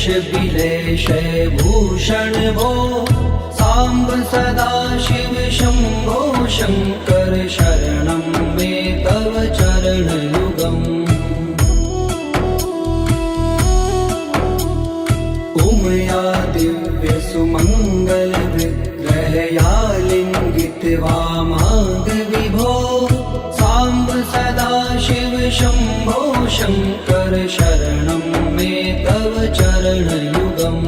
विलेशय भूषण भो साम्ब सदा शिव शम्भो शङ्कर शरणं मे तव चरणयुगम् उमया दिव्य सुमङ्गल विग्रहया लिङ्गित वामाङ्ग विभो साम्ब सदा शिव शम्भो शङ्कर शरणं मे तव चरणयुगम्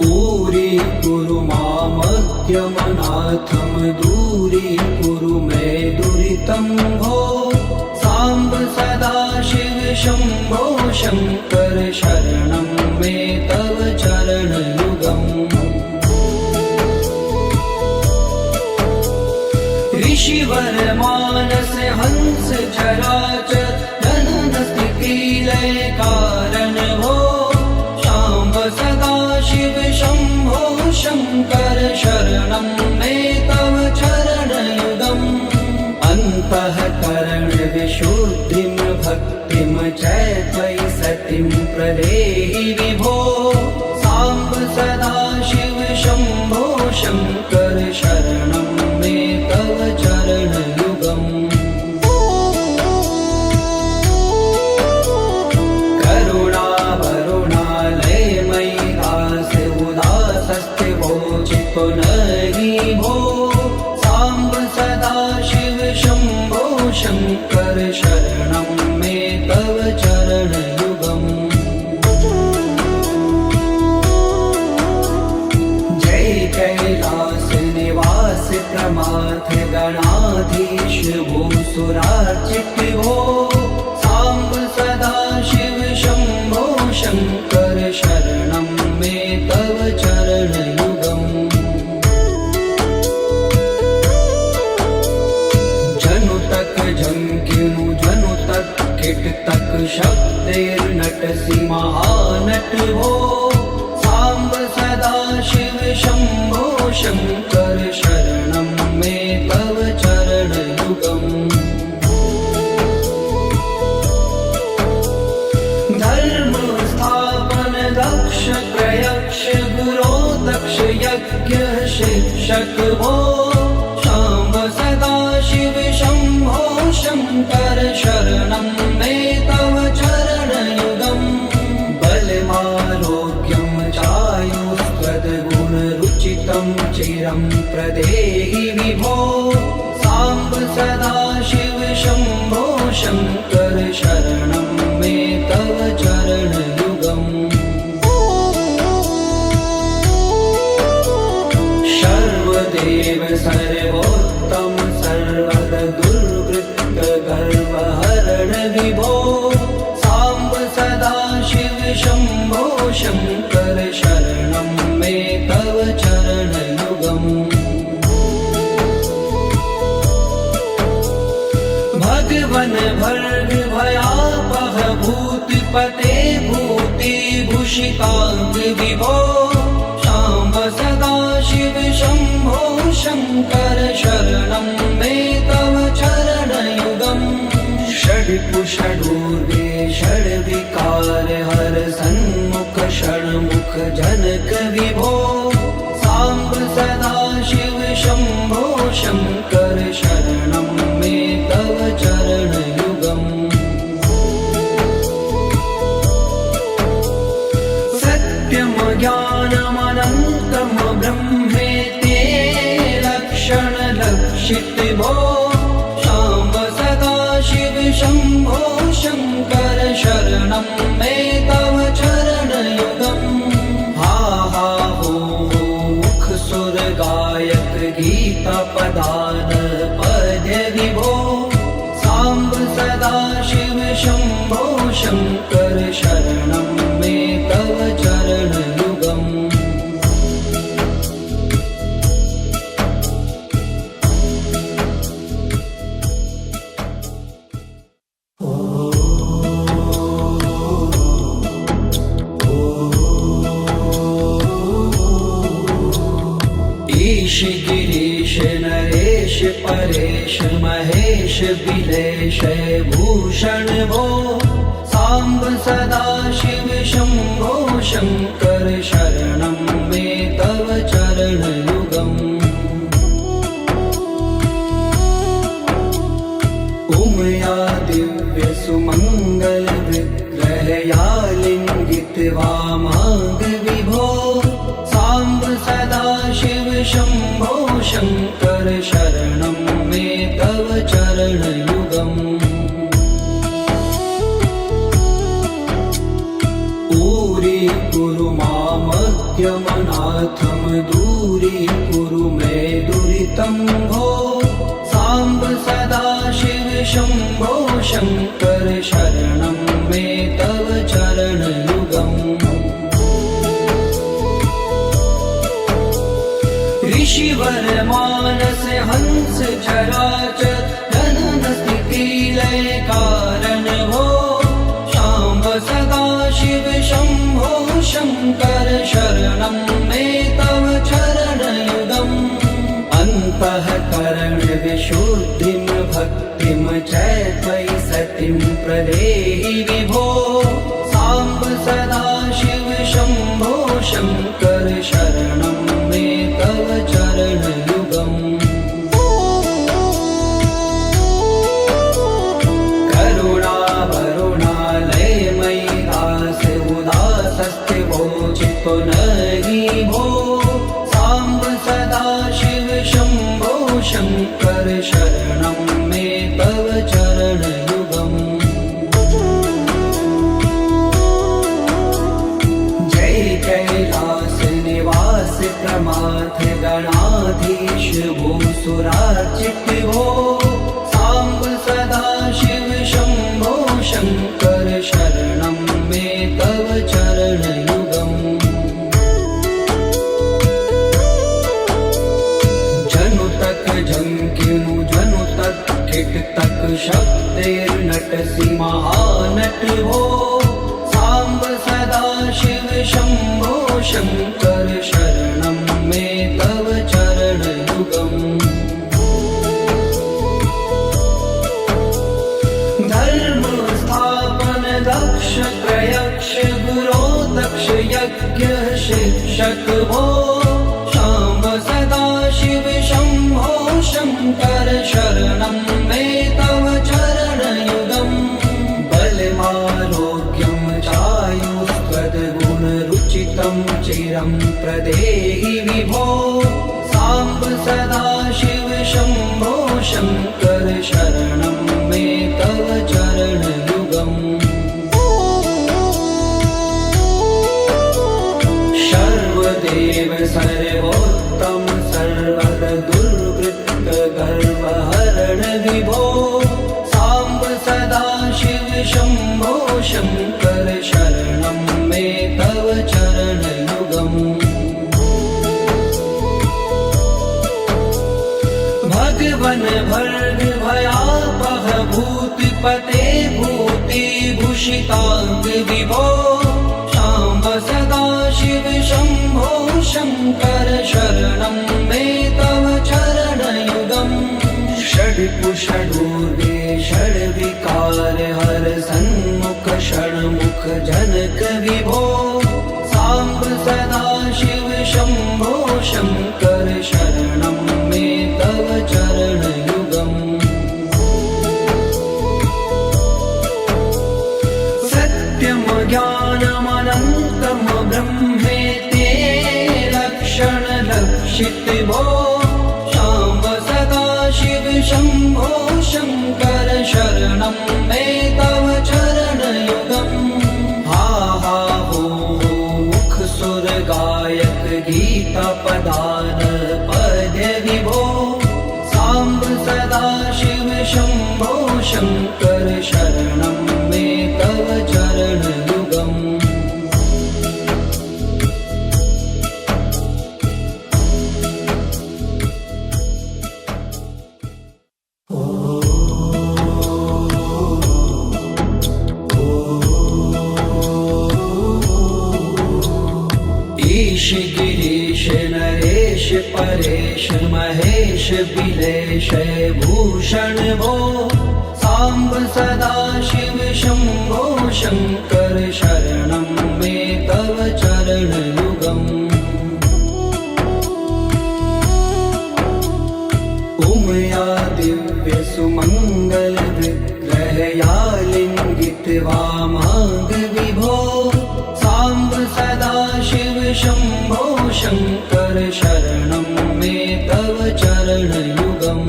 दूरी मामद्यमनाथं दूरीकुरु मे दुरितं भो साम्ब सदा शिव शम्भो शङ्कर शरणं मे तव चरणयुगम् ऋषिवर मानस हंस चराचर जनन स्थिति लय कारण भो शाम्ब सदा शिव शम्भो शङ्कर शरणं मे तव चरणयुगम् अन्तःकरण विशुद्धिं भक्तिं च त्वयि सतिं प्रदेहि विभो साम्ब सदा शिव शम्भो शङ्कर शरणं मे तव चरणयुगम् पुनरि भो साम्ब सदा शिव शम्भो शङ्कर शरणं मे तव चरणयुगम् जय कैलास निवास प्रमाथ गणाधीश भूसुरार्चित भो साम्ब सदा शिव शम्भो शङ्कर शरणं मे तव चरणयुगम् जंकिनु जनु तक किट तक शब्दैर्नटसि महानट भो साम्ब सदा शिव शम्भो शङ्कर शरणं मे तव चरणयुगम् धर्म स्थापन दक्ष प्रयक्ष गुरो दक्ष यज्ञ शिक्षक भो शाम्ब सदा शिव शम्भो शङ्कर शरणं मे तव चरणयुगम् बलमारोग्यं चायुस्त्वद्गुणरुचितं चिरं प्रदेहि विभो साम्ब सदा शिव शम्भो शङ्कर शरणं मे तव चरणयुगम् सर्वदेव सर्वोत्तम सर्वद दुर्वृत्त गर्वहरण विभो साम्ब सदा शिव शम्भो शङ्कर शरणं मे तव चरणयुगम् भगवन भर्ग भयापह भूतिपते भूतिभूषिताङ्ग विभो साम्ब सदा शिव शम्भो शङ्कर शरणं मे तव चरणयुगम् षड्पुषडूर्वे षड्विकार हर सन्मुख षण्मुख जनक विभो साम्ब सदा शिव शम्भो शङ्कर शरणं मे तव चरणयुगम् सत्यं ज्ञानमनन्तं ब्रह्मेति लक्षणलक्षित भो साम्ब सदा शिव शम्भो शङ्कर शरणं मे तव चरणयुगम् हा हा हो मुख सुर गायक गीता पदान पद्य विभो साम्ब सदा शिव शम्भो शङ्कर शरणं मे तव चरणयुगम् विलेशय भूषण भो साम्ब सदा शिव शम्भो शङ्कर शरणं मे तव चरणयुगम् उमया दिव्य सुमङ्गल विग्रहया लिङ्गित वामाङ्ग विभो साम्ब सदा शिव शम्भो शङ्कर शरणं मे तव चरणयुगम् दूरी मामज्ञमनाथं दूरीकुरु मे दुरितं भो साम्ब सदा शिव शम्भो शङ्कर शरणं मे तव चरणयुगम् ऋषिवर मानस हंस चराचर जनन स्थिति लय कारण भो शाम्ब सदा शिव शम्भो शङ्कर शरणं मे तव चरणयुगम् अन्तःकरण विशुद्धिं भक्तिं च त्वयि सतिं प्रदेहि विभो साम्ब सदा शिव शम्भो शङ्कर शरणं मे तव चरणयुगम् चित्तो नहि भो साम्ब सदा शिव शम्भो शङ्कर शरणं मे तव चरणयुगम् जय कैलास निवास प्रमाथ गणाधीश भूसुरार्चित भो साम्ब सदा शिव शम्भो शङ्कर शरणं मे तव चरणयुगम् जंकिनु जनु तक किट तक शब्देर्नटसि महानट भो साम्ब सदा शिव शम्भो शङ्कर शरणं मे तव चरणयुगम् धर्म स्थापन दक्ष प्रयक्ष गुरो दक्ष यज्ञ शिक्षक भो शाम्ब सदा शिव शम्भो शङ्कर शरणं मे तव चरणयुगम् बलमारोग्यं चायुस्त्वद्गुणरुचितं चिरं प्रदेहि विभो साम्ब सदा शिव शम्भो शङ्कर शरणं मे तव चरणयुगम् सर्वदेव सर्वोत्तम सर्वर दुर्वृत्त गर्वहरण विभो साम्ब सदा शिव शम्भो शङ्कर शरणं मे तव चरणयुगम् भगवन भर्ग भयापह भूतिपते भूतिभूषिताङ्ग विभो साम्ब सदा शिव शम्भो शङ्कर शरणं मे तव चरणयुगम् षड्कुषडूर्गे षड्विकार हर सन्मुख षण्मुख जनक विभो साम्ब सदा शिव शम्भो शङ्कर शरणं मे तव चरणयुगम् सत्यं ज्ञानमनन्तं ब्रह्मेते लक्षण लक्षित भो शाम्ब सदा शिव शम्भो शङ्कर शरणं मे तव चरणयुगम् हा हा हो मुख सुर गायक गीता पदान पद्य विभो साम्ब सदा शिव शम्भो शङ्कर शरणं मे तव चरणयुगम् ईश गिरीश नरेश परेश महेश बिलेश भूषण भो सांब सदा शिव शंभो शंकर शरणं मे तव चरणयुगम् उमया दिव्य सुमंगल विग्रहया लिंगित वामांग विभो सांब सदा शिव शंभो शंकर शरणं मे तव चरणयुगम्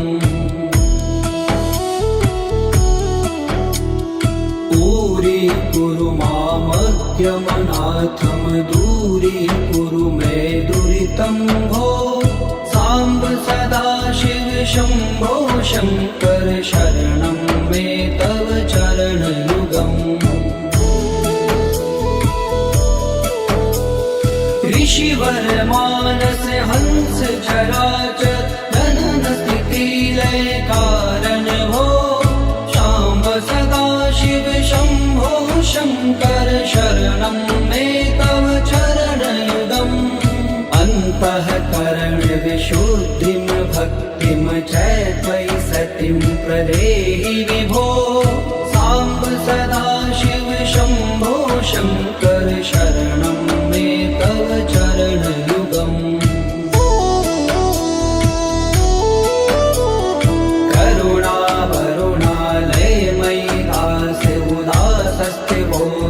कुरु मामज्ञमनाथं दूरीकुरु मे दुरितं भो सांब सदा शिव शंभो शंकर शरणं मे तव चरणयुगम् ऋषिवर मानस हंस चराचर जनन स्थिति लय कारण भो सांब सदा शिव शंभो शंकर शरणं मे तव चरणयुगम् अन्तःकरण विशुद्धिं भक्तिं च त्वयि सतिं प्रदेहि विभो सांब सदा शिव शंभो शंकर शरणं मे तव चरणयुगम्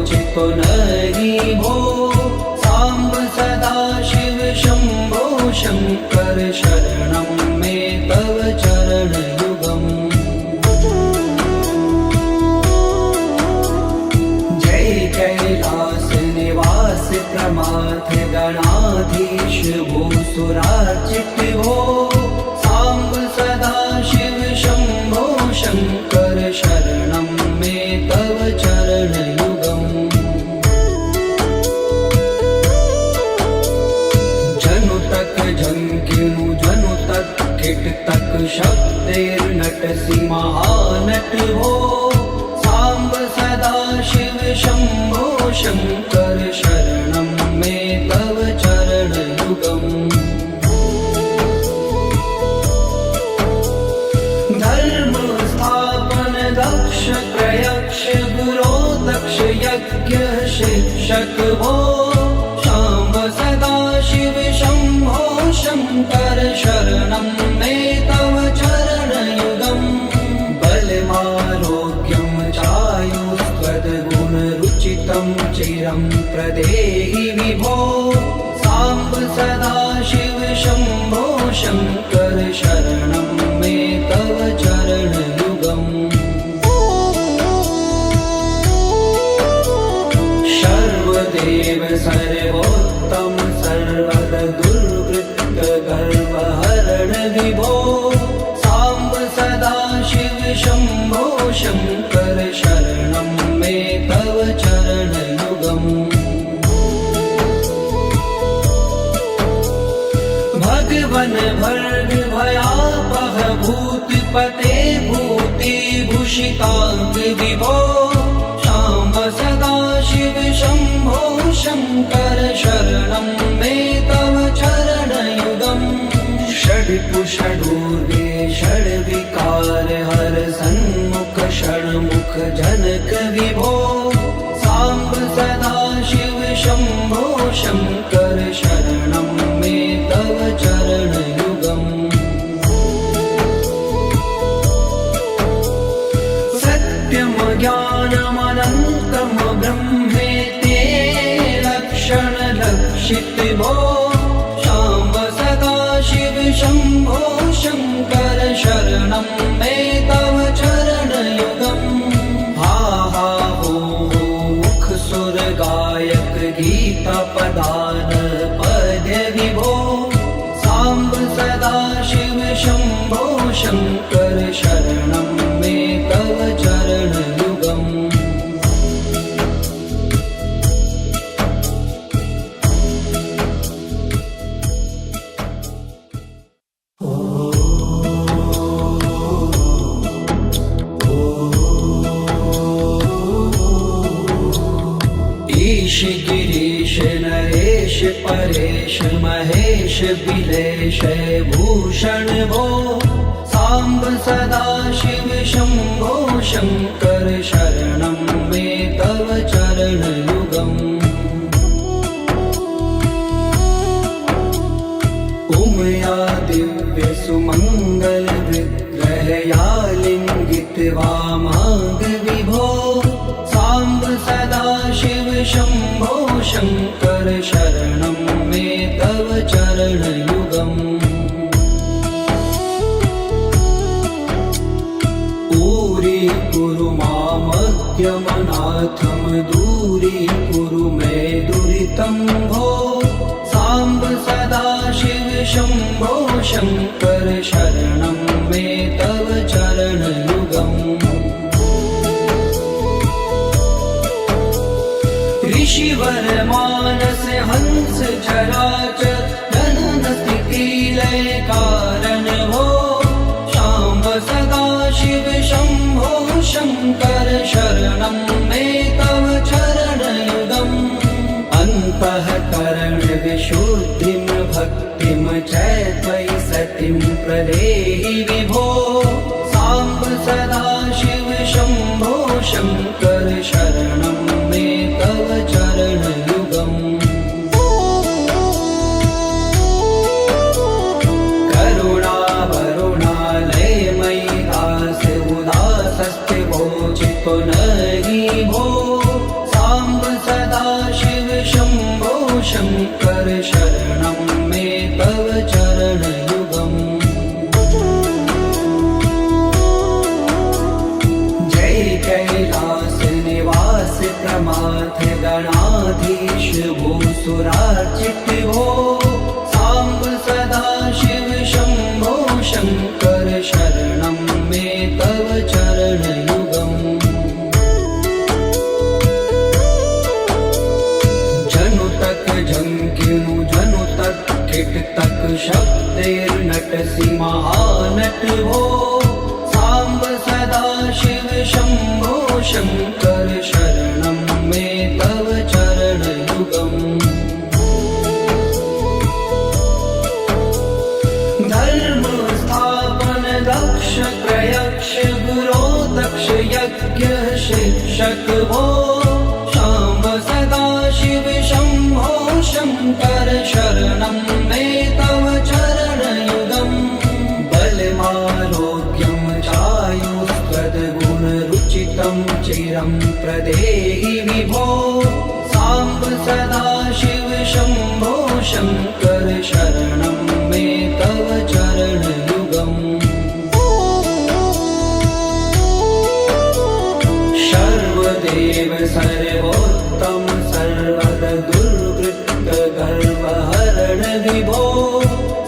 चितो नरि भो सांब सदा शिव शंभो शंकर शरणं मे तव चरणयुगम् जय कैलास निवास प्रमाथ गणाधीश भूसुरार्चित भो सांब सदा शिव शंभो शंकर शरणं मे तव चरणयुगम् जनु तक झंकिनु जनु तक किट तक शब्दैर्नटसि महानट हो सांब सदा शिव शंभो शंकर शरणं मे तव चरणयुगम् धर्म स्थापन दक्ष प्रयक्ष गुरो दक्ष यज्ञ शिक्षक भो सांब सदा शिव शंभो शंकर शरणं मे तव चरणयुगम् बलमारोग्यं चायुस्त्वद्गुणरुचितं चिरं प्रदेहि विभो सांब सदा शिव शंभो शंकर शरणं मे तव चरणयुगम् सर्वदेव सर्वोत्तम सर्वद दुर्वृत्त गर्वहरण विभो सांब सदा शिव शंभो शंकर शरणं मे तव चरणयुगम् भगवन भर्ग भयापह भूतपते भूति भूषितांग विभो सांब सदा शिव शंभो शंकर शरणं मे तव चरणयुगम् षड्कुषडूर्वे षड्विकार हर सन्मुख षण्मुख जनक विभो सांब सदा शिव शंभो शंकर शरणं मे तव चरणयुगम् सत्यम ज्ञानमनन्तं ब्रह्मेते लक्षण लक्षित भो सांब सदा शिव शंभो शंकर शरणं मे तव चरणयुगम् हा हा हो मुख सुर गायक गीता पदान पद्य विभो सांब सदा शिव शंभो शंकर शरणं मे तव चरणयुगम् गिरीश नरेश परेश महेश बिलेश भूषण भो सांब सदा शिव शंभो शंकर शरणं मे तव चरण युगम् उमया दिव्य सुमंगल विग्रहया लिंगित वामांग विभो सांब सदा शिव शंभो शंकर शरणं मे तव चरण युगम् ऊरी कुरु मामद्यमनाथम दूरी कुरु मे दुरितं भो सांब सदा शिव शंभो शंकर शरणं मे तव चरण युगम् ऋषिवर मानस हंस चराचर जनन स्थिति लय कारण भो शाम्ब सदा शिव शंभो शंकर शरणं मे तव चरण युगम् अन्तःकरण विशुद्धिं भक्तिं च त्वयि सतिं प्रदेहि विभो सांब सदा शिव शंभो शंकर शरणं मे तव चरण युगम् करुणा वरुणालय मयि दास उदासस्ते वोचितो नहि भो सांब सदा शिव शंभो शंकर शरणं मे तव चरण युगम् जय कैलास निवास प्रमाथ गणाधीश भूसुरार्चित भो सांब सदा शिव शंभो शंकर शरणं मे तव चरण युगम् जनु तक झंकिनु जनु तक किट तक शब्दैर्नटसि महानट भो सांब सदा शिव शंभो शंकर शरणं मे तव चरण युगम् धर्म स्थापन दक्ष प्रयक्ष गुरो दक्ष यज्ञ शिक्षक भो शाम्ब सदा शिव शंभो शंकर शरणं मे तव चरण युगम् बलमारोग्यं चायुस्त्वद्गुणरुचितं चिरं प्रदेहि विभो सांब सदा शिव शंभो शंकर शरणं मे तव चरण युगम् सर्वदेव सर्वोत्तम सर्वद दुर्वृत्त गर्वहरण विभो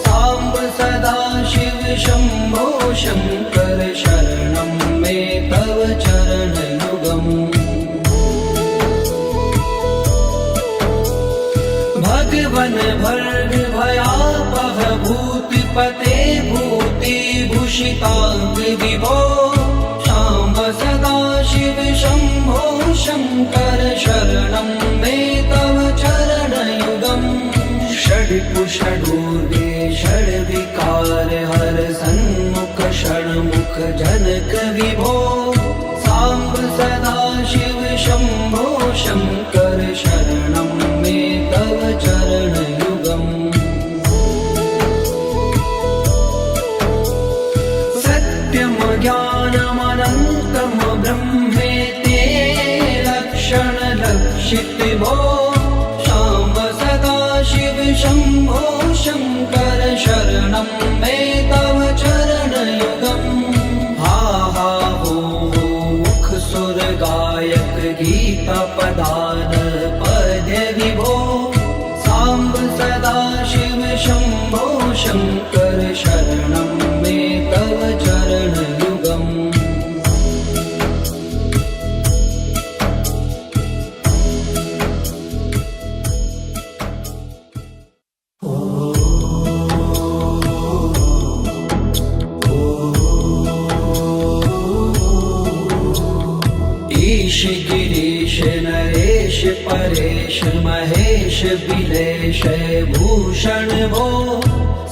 सांब सदा शिव शंभो शंकर शरणं मे तव चरण युगम् भगवन भर्ग भयापह भूतिपते भूति भूषितांग विभो शाम्ब सदा शिव शंभो शंकर शरणं मे तव चरण युगम् षड्कुषडूर्गे षड्विकार हर सन्मुख षण्मुख जनक विभो सांब सदा शिव शंभो शंकर शरणं मे तव चरण युगम् सत्यम ज्ञानमनन्तं ब्रह्मेति लक्षण लक्षित भो शाम्ब सदा शिव शंभो शंकर शरणं मे तव चरण युगम् हा हा हो मुख सुर गायक गीता पदान पद्य विभो सांब सदा शिव शंभो शंकर शरणं मे तव चरण युगम् महेश बिलेश भूषण भो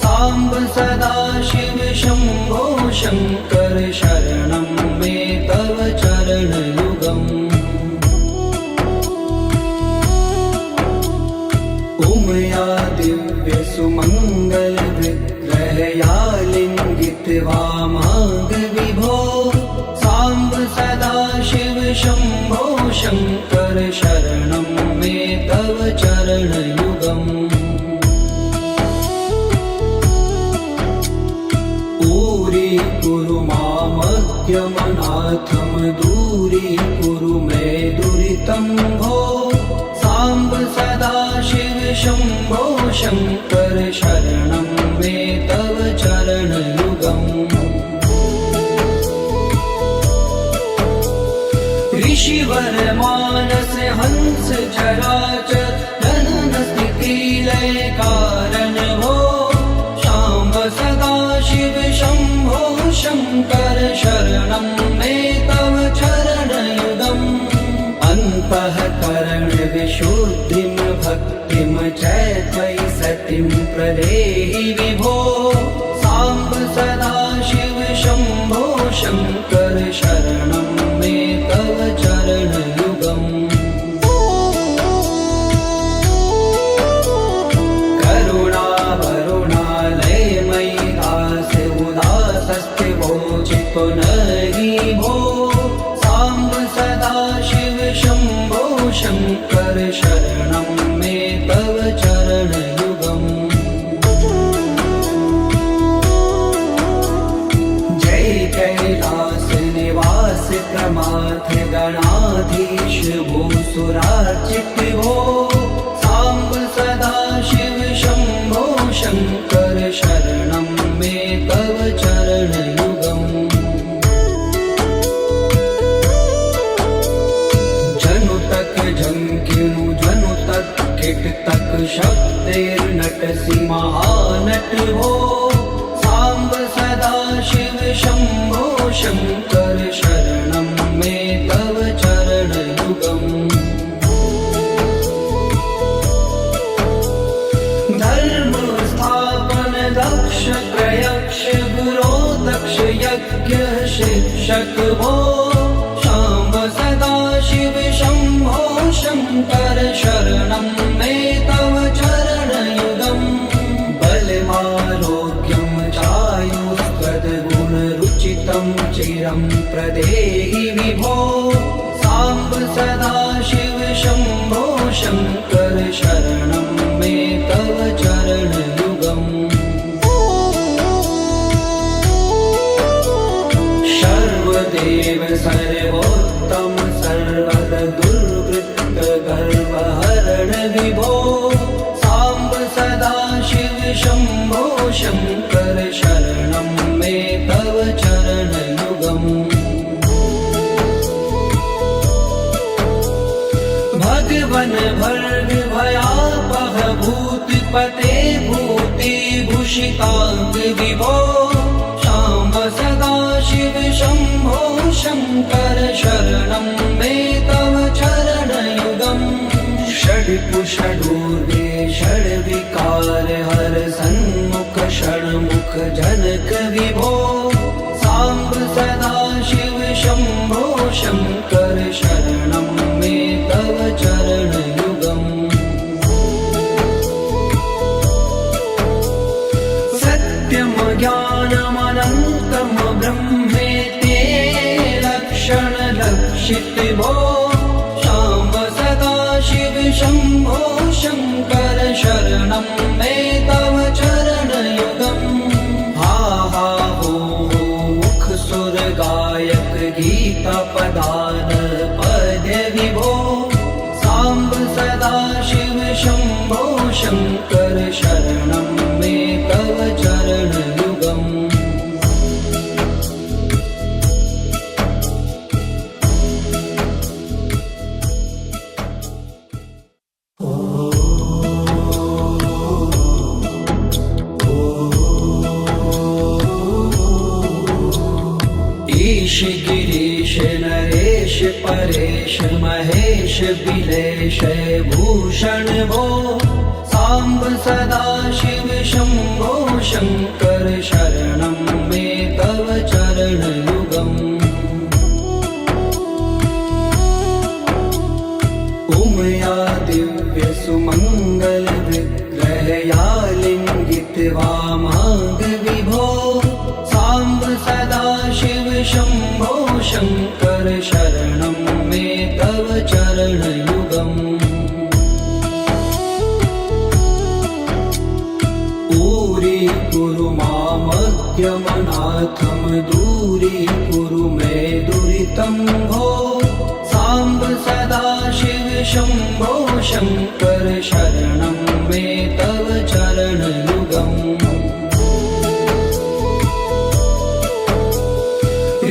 सांब सदा शिव शंभो शंकर शरणं मे तव चरण युगम् उमया दिव्य सुमंगल विग्रहया लिंगित वामांग विभो सांब सदा शिव शंभो शंकर शरणं मे तव चरण युगम् पूरी कुरु मामज्ञमनाथम दूरी कुरु मे दुरितं भो सांब सदा शिव शंभो शंकर शरणं मे तव चरण युगम् ऋषिवर मानस हंस चराचर जनन स्थिति लय कारण भो शाम्ब सदा शिव शंभो शंकर शरणं मे तव चरण युगम् अन्तःकरण विशुद्धिं भक्तिं च त्वयि सतिं प्रदेहि विभो सांब सदा शिव शंभो शंकर शरणं मे तव चरण युगम् करुणा वरुणालय मयि दास उदासस्थिवो चित्तो नहि भो सांब सदा शिव शंभो शंकर शरणं मे तव चरण युगम् जय कैलास निवास प्रमाथ गणाधीश भूसुरार्चित भो सांब सदा शिव शंभो शंकर शरणं मे तव चरण युगम् जनु तक झंकिनु जनु तक किट तक शब्दैर्नटसि महानट भो सांब सदा शिव शंभो शंकर शरणं मे तव चरण युगम् धर्म स्थापन दक्ष प्रयक्ष गुरो दक्ष यज्ञ शिक्षक भो शाम्ब सदा शिव शंभो शंकर शरणं मे तव चरण युगम् बलमारोग्यं चायुस्त्वद्गुणरुचितं चिरं प्रदेहि विभो सांब सदा शिव शंभो शंकर शरणं मे तव चरण युगम् सर्वदेव सर्वोत्तम सर्वद दुर्वृत्त गर्वहरण विभो सांब सदा शिव शंभो शंकर शरणं मे तव चरण युगम् भगवन भर्ग भयापह भूतिपते भूति भूषितांग विभो शाम्ब सदा शिव शंभो शंकर शरणं मे तव चरण युगम् षड्पुषडूर्वे षड्विकार हर सन्मुख षण्मुख जनक विभो सांब सदा शिव शंभो शंकर शरणं मे तव चरण युगम् सत्यम ज्ञानमनन्तं ब्रह्मेति लक्षण लक्षित भो शाम्ब सदा शिव शंभो शंकर शरणं मे तव चरण युगम् हा हा हो मुख सुर गायक गीता पदान पद्य विभो सांब सदा शिव शंभो शंकर शरणं मे तव चरण युगम् ईश गिरीश नरेश परेश महेश विलेश भूषण भो साम्ब सदाशिव शम्भो शङ्कर शरणं मे तव चरणयुगम् उमया दिव्य सुमङ्गल विग्रहया लिङ्गित वामाङ्ग विभो साम्ब सदाशिव शम्भो शङ्कर शरणं मे तव चरणयुगम् दूरी मामज्ञमनाथं दूरीकुरु मे दुरितं भो साम्ब सदाशिव शम्भो शङ्कर शरणं मे तव चरणयुगम्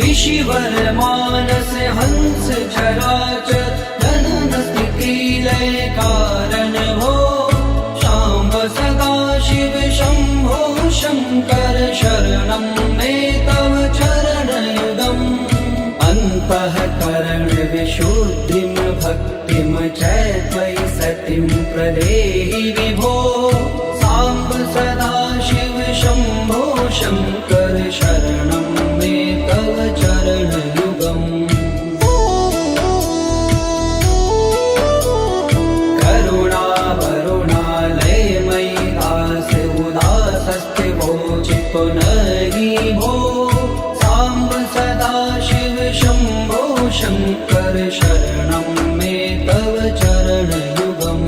ऋषिवर मानस हंस चराचर जनन स्थिति लय कारण भो शाम्ब सदाशिव शम्भो शङ्कर शरणं मे तव चरणयुगम् अन्तःकरण विशुद्धिं भक्तिं च त्वयि सतिं प्रदेहि विभो साम्ब सदाशिव शम्भो शङ्कर शरणं मे तव चरणयुगम् पुनरि भो साम्ब सदाशिव शम्भो शङ्कर शरणं मे तव चरणयुगम्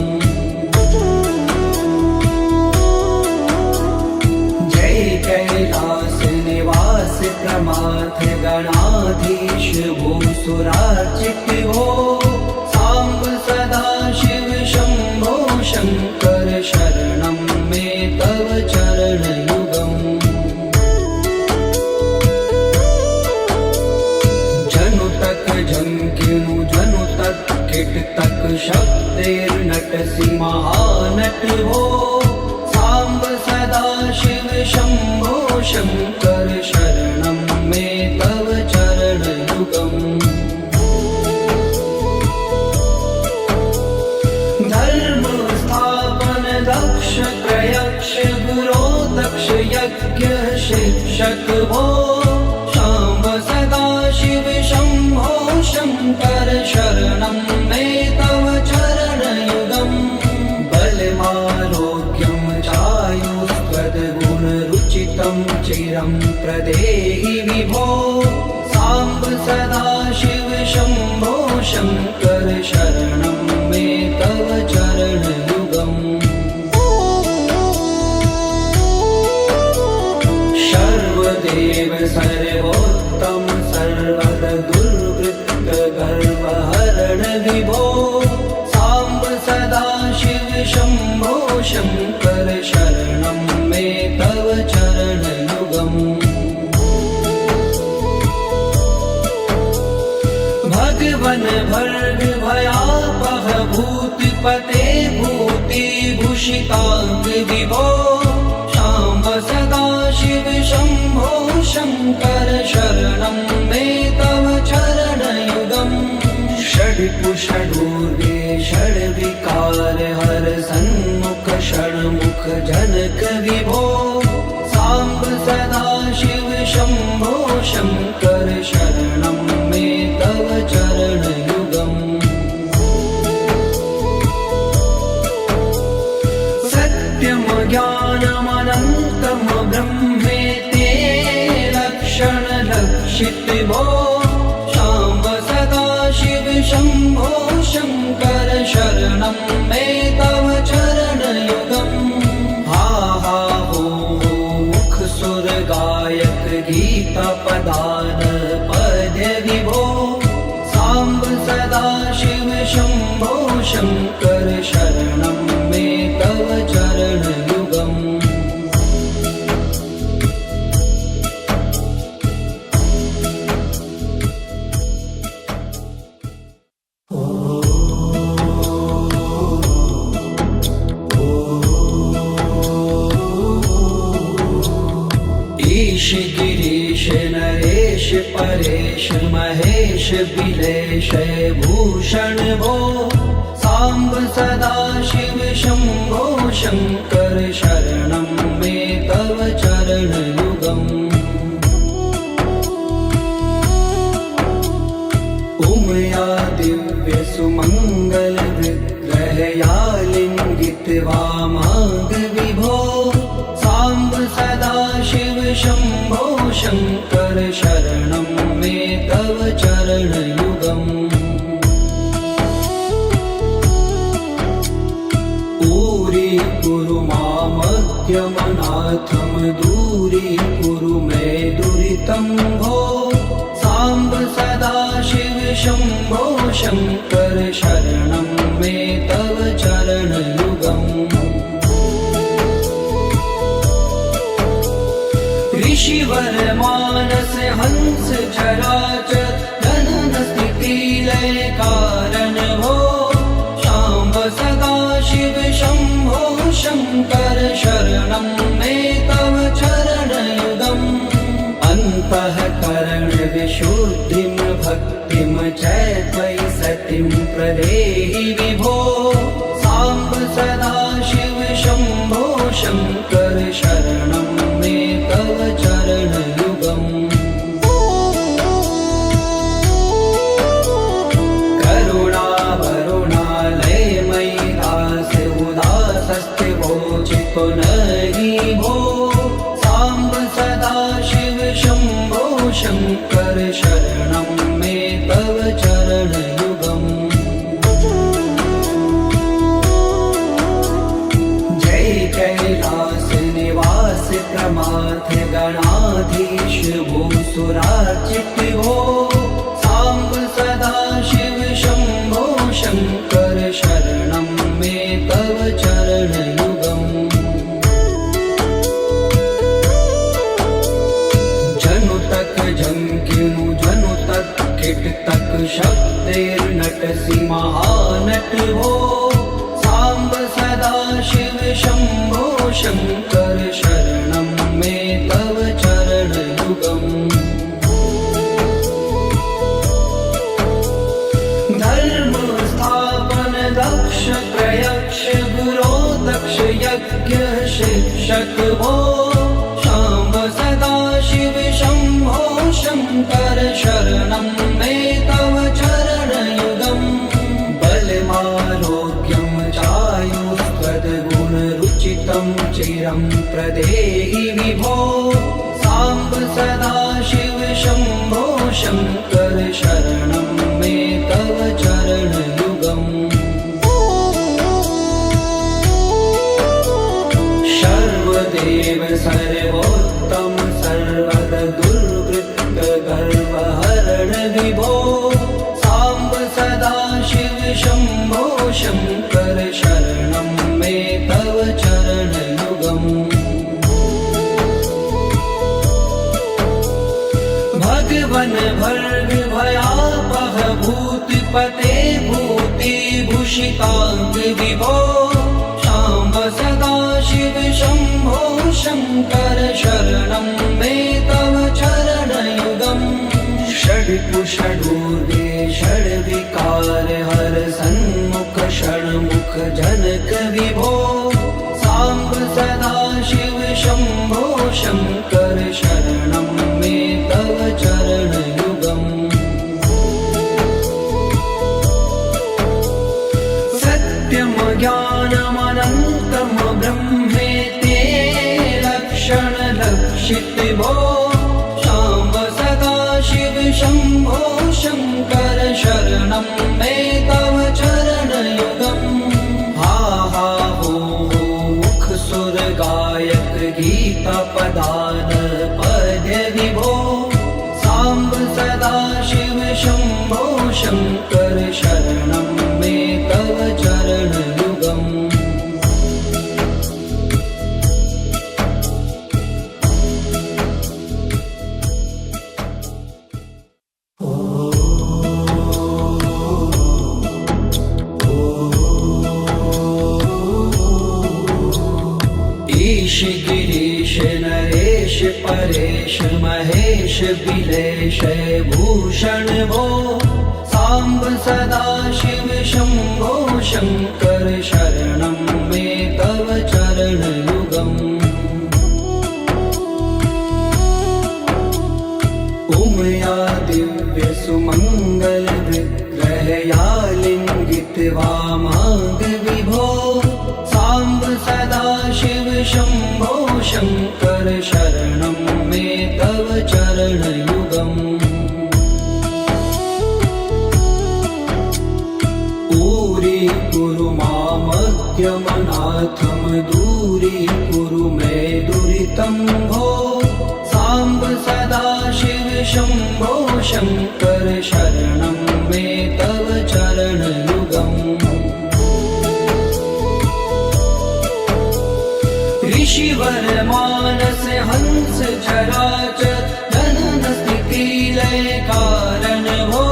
जय कैलास निवास प्रमाथ गणाधीश भूसुरार्चित भो साम्ब सदाशिव शम्भो शङ्कर शरणं मे तव चरणयुगम् झंकिनु जनु तक किट तक शब्देर्नटसि महानट हो साम्ब सदाशिव शम्भो शङ्कर शरणं मे तव चरणयुगम् धर्म स्थापन दक्ष प्रयक्ष गुरो दक्ष यज्ञ शिक्षक भो शाम्ब सदाशिव शम्भो शङ्कर शरणं मे तव चरणयुगम् बलमारोग्यं चायुस्त्वद्गुणरुचितं चिरं प्रदेहि विभो साम्ब सदाशिव शम्भो शङ्कर शरणं मे तव चरणयुगम् सर्वदेव सर्वोत्तम सर्वद दुर्वृत्त गर्वहरण विभो साम्ब सदाशिव शम्भो शङ्कर शरणं मे तव चरणयुगम् भगवन् भर्ग भयापह भूतिपते भूतिभूषिताङ्ग विभो साम्ब सदाशिव शम्भो शङ्कर शरणं मे तव चरणयुगम् षड्कुषडूर्गे षड्विकार हर सन्मुख षण्मुख जनक विभो साम्ब सदाशिव शम्भो शङ्कर शरणं मे तव चरणयुगम् सत्यं ज्ञानमनन्तं ब्रह्मेति लक्षणलक्षित भो शाम्ब सदाशिव शम्भो शङ्कर शरणं मे तव चरणयुगम् हा हा हो मुख सुर गायक गीता पदान पद्य विभो साम्ब सदाशिव शम्भो शङ्कर शरणं मे तव चरणयुगम् ईश गिरीश नरेश परेश महेश विलेश भूषण भो साम्ब सदाशिव शम्भो शङ्कर शरणं मे तव चरणयुगम् उमया दिव्यसुमङ्गलविग्रहया लिङ्गितवामाङ्गविभो साम्ब सदाशिव शम्भो शङ्कर शरणं मे तव चरणयुगम् कुरु मामद्यमनाथं दूरीकुरु मे दुरितं भो साम्ब सदाशिव शम्भो शङ्कर शरणं मे तव चरणयुगम् ऋषिवर मानस हंस चराचर जनन स्थिति लय कारण भो शाम्ब सदाशिव शम्भो शङ्कर शरणं मे तव चरणयुगम् अन्तःकरण विशुद्धिं भक्तिं च त्वयि सतिं प्रदेहि विभो साम्ब सदाशिव शम्भो शङ्कर शरणं मे तव चरणयुगम् को नहि भो साम्ब सदाशिव शम्भो शङ्कर शरणं मे तव चरणयुगम् जय कैलास निवास प्रमाथ गणाधीश भूसुरार्चित भो साम्ब सदाशिव शम्भो शङ्कर शरणं मे तव चरणयुगम् जंकिनु जनु तक किट तक शब्देर्नटसि महानट हो साम्ब सदाशिव शम्भो शङ्कर शरणं मे तव चरणयुगम् धर्म स्थापन दक्ष प्रयक्ष गुरो दक्ष यज्ञ शिक्षक भो शाम्ब सदाशिव शम्भो शङ्कर शरणं मे तव चरणयुगम् बलमारोग्यं चायुस्त्वद्गुणरुचितं चिरं प्रदेहि विभो साम्ब सदाशिव शम्भो शङ्कर शरणं मे तव चरणयुगम् सर्वदेव सर्वोत्तम सर्वद दुर्वृत्त गर्वहरण विभो साम्ब सदाशिव शम्भो शङ्कर शरणं मे तव चरणयुगम् भगवन् भर्ग भयापह भूतिपते भूतिभूषिताङ्ग विभो साम्ब सदाशिव शम्भो शङ्कर शरणं मे तव चरणयुगम् षड्कुषडूर्वे षड्विकार हर सन्मुख षण्मुख जनक विभो साम्ब सदाशिव शम्भो शङ्कर शरणं मे तव चरणयुगम् सत्यं ज्ञानमनन्तं ब्रह्मेते लक्षणलक्षित भो साम्ब सदाशिव शम्भो शङ्कर शरणं मे तव चरणयुगम् हा हा हो मुख सुर गायक गीता पदान पद्य विभो साम्ब सदाशिव शम्भो शङ्कर शरणं मे तव चरणयुगम् ईश गिरीश नरेश परेश महेश बिलेश भूषण भो साम्ब सदा शिव शम्भो शङ्कर शरणं मे तव चरणयुगम् उमया दिव्य सुमङ्गल विग्रहया लिङ्गित वामाङ्ग विभो साम्ब सदा शिव शम्भो शङ्कर शरणं मे तव चरणयुगम् कुरु मामज्ञमनाथं दूरीकुरु मे दुरितं भो साम्ब सदा शिव शम्भो शङ्कर शरणं मे तव चरणयुगम् ऋषिवर मानस हंस चराचर जनन स्थिति लय कारण भो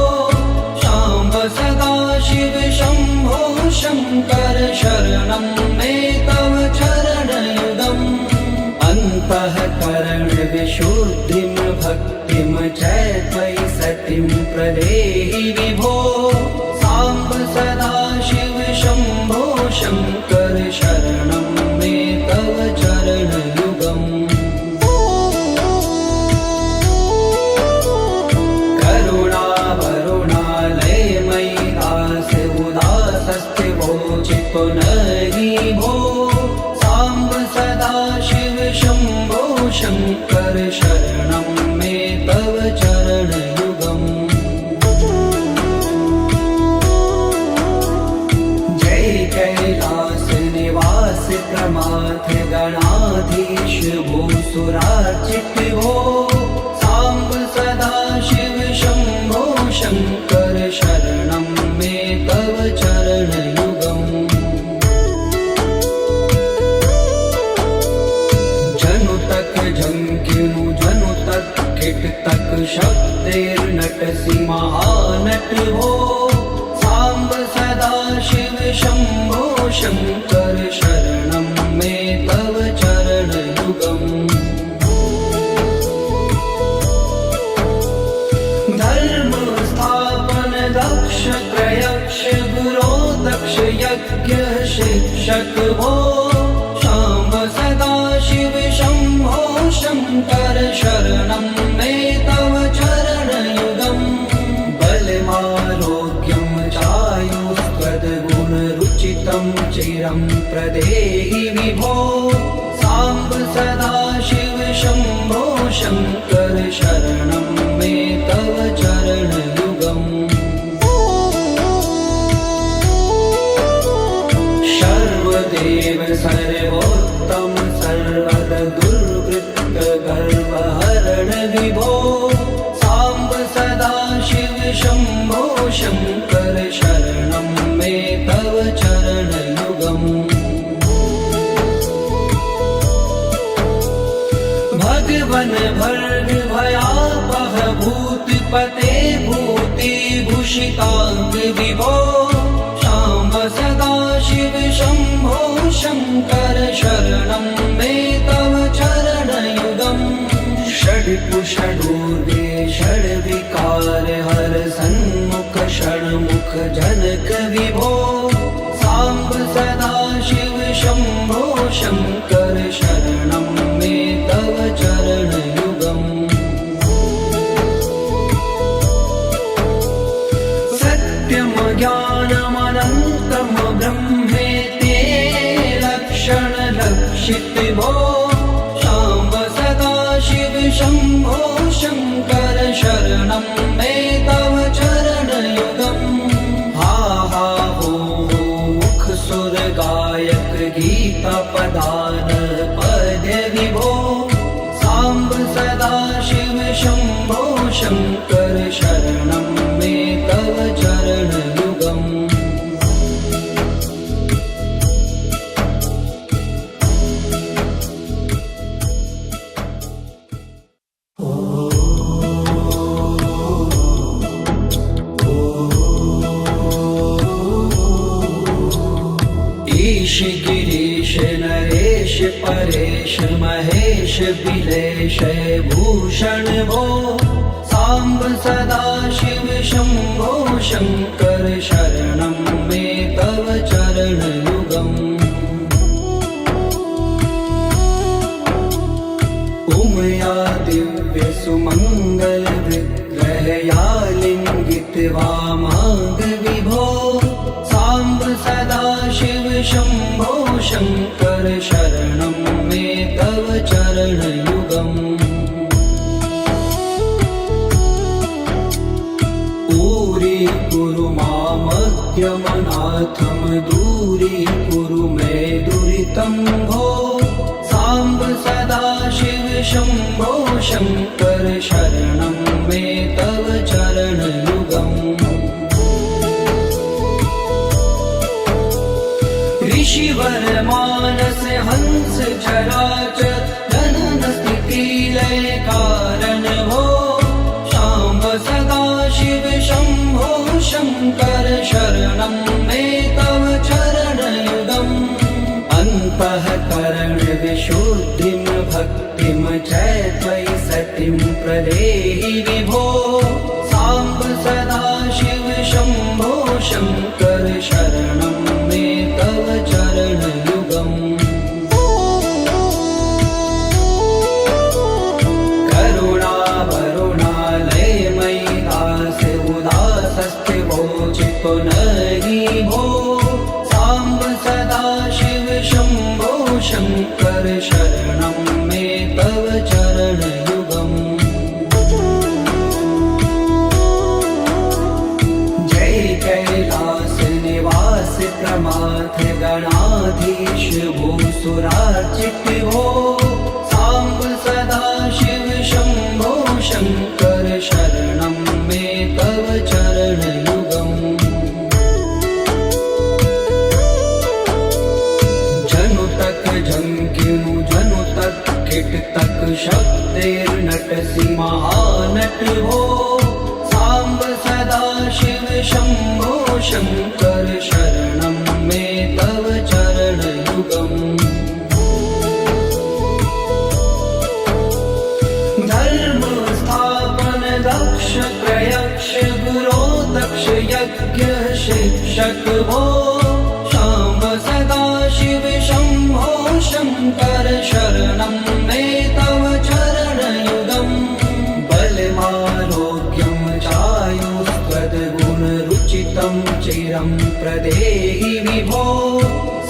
शाम्ब सदा शिव शम्भो शङ्कर शरणं मे तव चरणयुगम् अन्तःकरण विशुद्धिं भक्तिं च त्वयि सतिं प्रदेहि विभो साम्ब सदा शिव शम्भो शङ्कर शरणं मे तव चरणयुगम् पुनहि भो साम्ब सदा शिव शम्भो शङ्कर शरणं मे तव चरणयुगम् जय कैलास निवास प्रमाथ गणाधीश भूसुरार्चित भो साम्ब सदा शिव शम्भो शङ्कर शरणं मे तव चरणयुगम् झंकिनु जनु तक किट तक शब्देर्नटसि महानट हो साम्ब सदा शिव शम्भो शङ्कर शरणं मे तव चरणयुगम् धर्म स्थापन दक्ष त्रयक्ष गुरो दक्ष यज्ञ शिक्षक भो शाम्ब सदा शिव शम्भो शङ्कर शरणं मे तव चरणयुगम् बलमारोग्यं चायुष्पदगुणरुचितं चिरं प्रदेहि विभो साम्ब सदा शिव शम्भो शङ्कर शरणं मे तव चरणयुगम् सर्वदेव सर्वोत्तम सर्वद दुर्वृत्त गर्वहरण विभो साम्ब सदा शिव शम्भो शङ्कर शरणं मे तव चरणयुगम् भगवन भर्ग भयापह भूतपते भूतिभूषिताङ्ग विभो साम्ब सदा शिव शम्भो शङ्कर शरणं मे तव चरणयुगम् षड्कुषडूर्वे षड्विकार हर सन्मुख षण्मुख जनक विभो साम्ब सदा शिव शम्भो शङ्कर शरणं मे तव चरणयुगम् सत्यं ज्ञानमनन्तं ब्रह्मेति लक्षणलक्षित भो साम्ब सदा शिव शम्भो शङ्कर शरणं मे तव चरणयुगम् हा हा हो मुख सुर गायक गीता पदान पद विभो साम्ब सदा शिव शम्भो शङ्कर शरणं मे तव चरणयुगम् ईश गिरीश नरेश परेश महेश बिलेश भूषण भो साम्ब सदाशिव शम्भो शङ्कर शरणं मे तव चरणयुगम् उमया दिव्य सुमङ्गल विग्रहया लिङ्गित वामाङ्ग विभो साम्ब सदाशिव शम्भो शङ्कर शरणं मे तव चरणयुगम् कुरु मामज्ञमनाथं दूरीकुरु मे दुरितं भो साम्ब सदाशिव शम्भो शङ्कर शरणं मे तव चरणयुगम् ऋषिवर मानस हंस चराचर जनन स्थिति लय कारण भो शाम्ब सदाशिव शम्भो शङ्कर शरणं मे तव चरणयुगम् अन्तःकरण विशुद्धिं भक्तिं च त्वयि सतिं प्रदेहि विभो साम्ब सदाशिव शम्भो शङ्कर शरणं मे तव चरणयुगम् नहि भो साम्ब सदाशिव शम्भो शङ्कर शरणं मे तव चरणयुगम् जय कैलास निवास प्रमाथ गणाधीश भूसुरार्चित भो साम्ब सदाशिव शम्भो शङ्कर शरणं मे तव चरणयुगम् झंकिनु जनु तक किट तक शब्देर्नटसि महानट हो साम्ब सदाशिव शम्भो शङ्कर शरणं मे तव चरणयुगम् धर्म स्थापन दक्ष प्रयक्ष गुरो दक्ष यज्ञ शिक्षक भो शाम्ब सदाशिव शम्भो शङ्कर शरणं मे तव चरणयुगम् बलमारोग्यं चायुस्त्वद्गुणरुचितं चिरं प्रदेहि विभो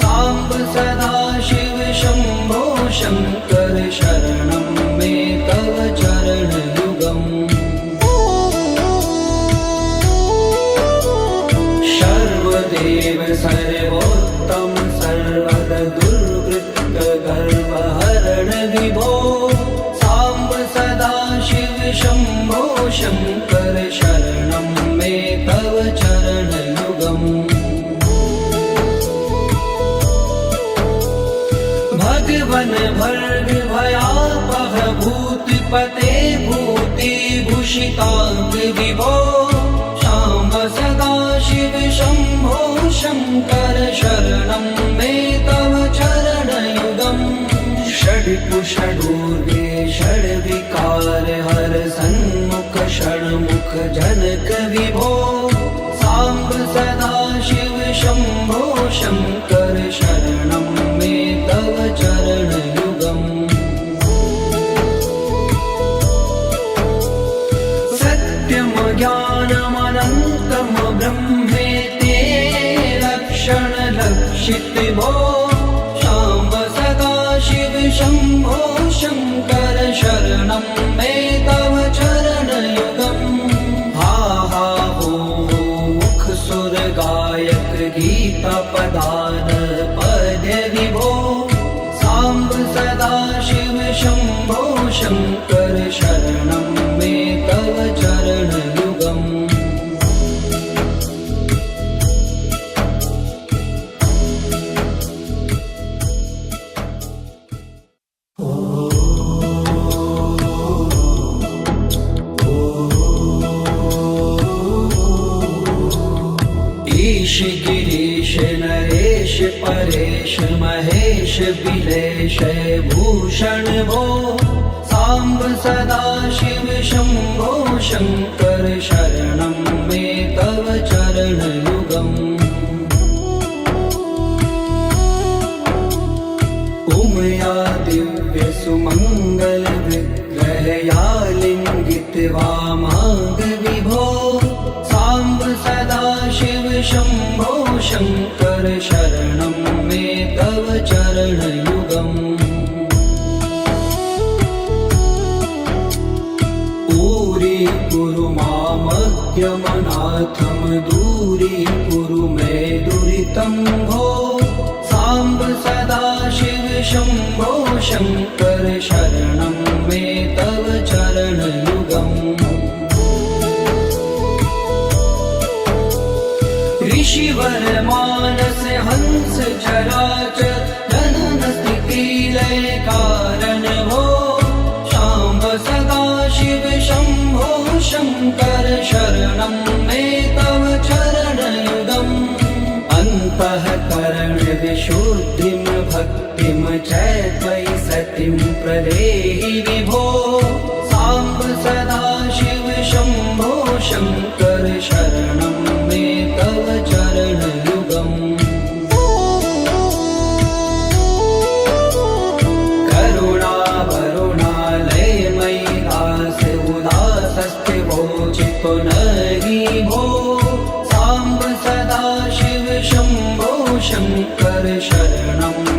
साम्ब सदाशिव शम्भो शङ्कर शरणं मे तव चरणयुगम् सर्वदेव सर्वोत्तम सर्वद दुर्वृत्त गर्वहरण विभो साम्ब सदाशिव शम्भो शङ्कर शरणं मे तव चरणयुगम् भगवन् भर्ग भयापह भूतिपते भूतिभूषिताङ्ग विभो साम्ब सदाशिव शम्भो शङ्कर शरणं मे तव चरणयुगम् षड्कुषडूर्गे षड्विकार हर सन्मुख षण्मुख जनक विभो साम्ब सदाशिव शम्भो शङ्कर शरणं मे तव चरणयुगम् सत्यं ज्ञानमनन्तं ब्रह्मेति लक्षण लक्षित भो शाम्ब सदाशिव शम्भो शङ्कर शरणं मे तव चरणयुगम् हा हा हो मुख सुर गायक गीता पदान पद्य विभो साम्ब सदाशिव शम्भो शङ्कर शरणं मे तव चरणयुगम् ईश गिरीश नरेश परेश महेश बिलेश भूषण भो साम्ब सदाशिव शम्भो शङ्कर शरणं मे तव चरणयुगम् उमया दिव्यसुमङ्गलविग्रहया लिङ्गितवामाङ्गविभो साम्ब सदाशिव शम्भो शङ्कर शरणं मे तव चरणयुगम् दूरी मामज्ञमनाथं दूरीकुरु मे दुरितं भो साम्ब सदाशिव शम्भो शङ्कर शरणं मे तव चरणयुगम् ऋषिवर मानस हंस चराचर जनन स्थिति लय कारण भो शाम्ब सदाशिव शम्भो शङ्कर शरणं मे तव चरणयुगम् अन्तःकरण विशुद्धिं भक्तिं च त्वयि सतिं प्रदेहि विभो साम्ब सदाशिव शम्भो शङ्कर शरणं मे तव चरणयुगम् पुनरि भो साम्ब सदाशिव शम्भो शङ्कर शरणं